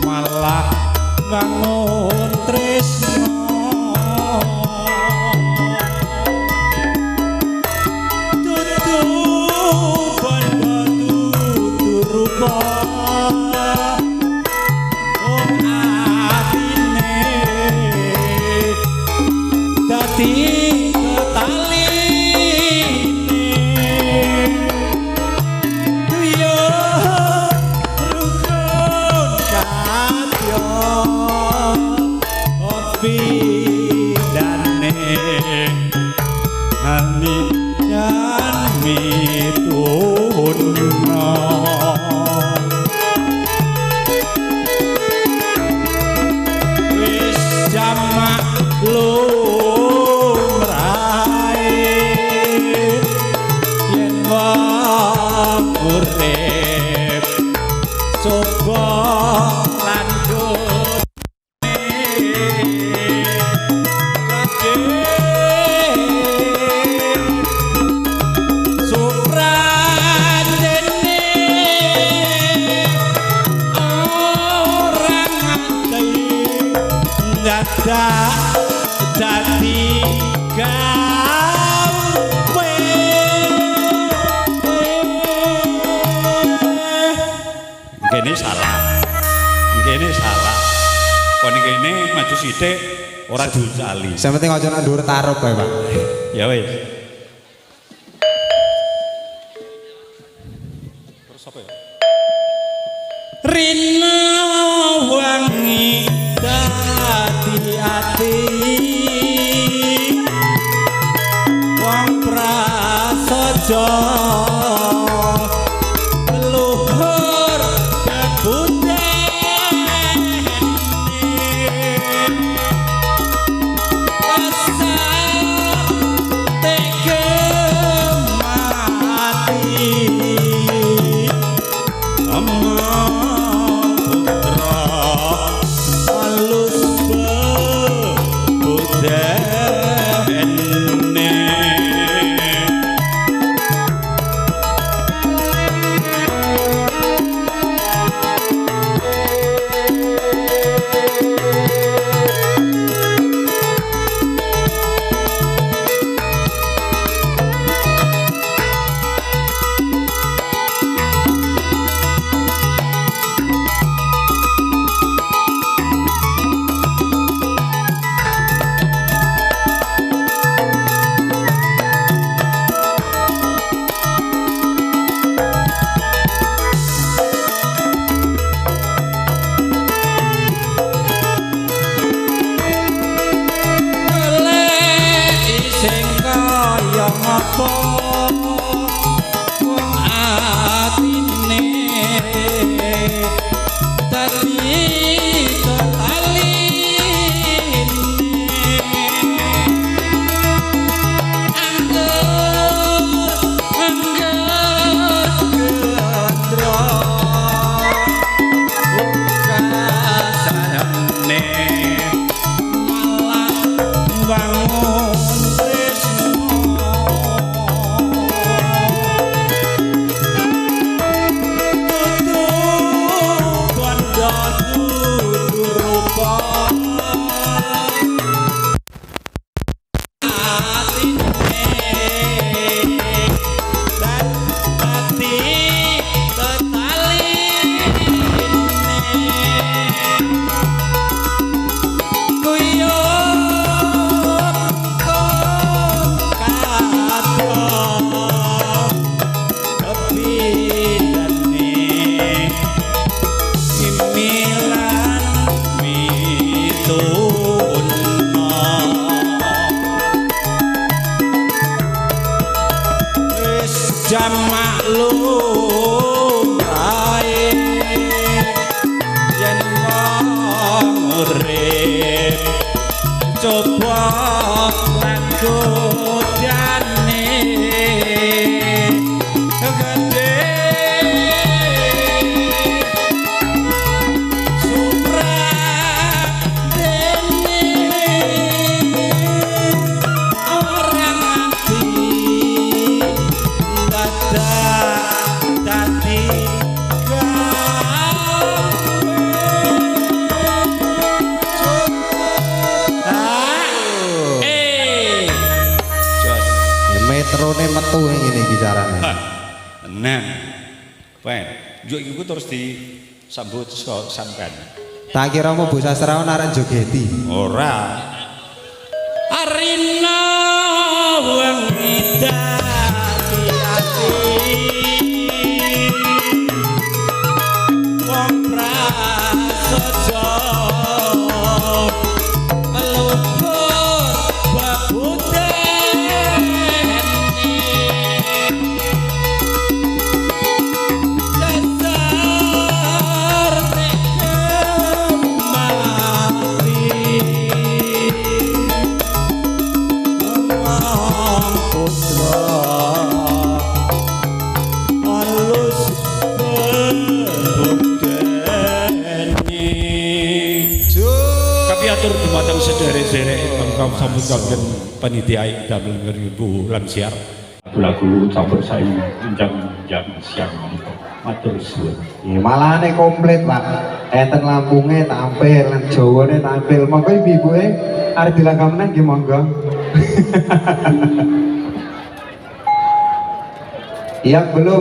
malah bangun tresno tutu banda tutu rupa om atine dadi dadi gawe gini salah kon kene maju sithik ora diucali sing penting aja nang dhuwur tarup bae Pak ya wis terus apa ya Rina wangi hati-hati wong prasaja leluhur kebudayane kasar tega mati jam maklum ae yen wong urip coba lan godane gede that Metrone metu ngene iki carane. Nang. Pen, juk iku terus disambut sampean. Tak kira mau Bu Sastra arek jogeti. Ora. Arina wengi ati wong prasaja melupur babuteni dasar nek kemati putra alus kapiatur dumateng sederek-sederek ingkang sambut kaliyan panitia ing damel ngribu lan siar lagu campur sae jam siang menika matur suwun. Malahane komplit, Pak. Enten lampunge tampil lan Jawane tampil. Monggo ibu-ibuke arep dilangkah meneh nggih monggo. Iya belum.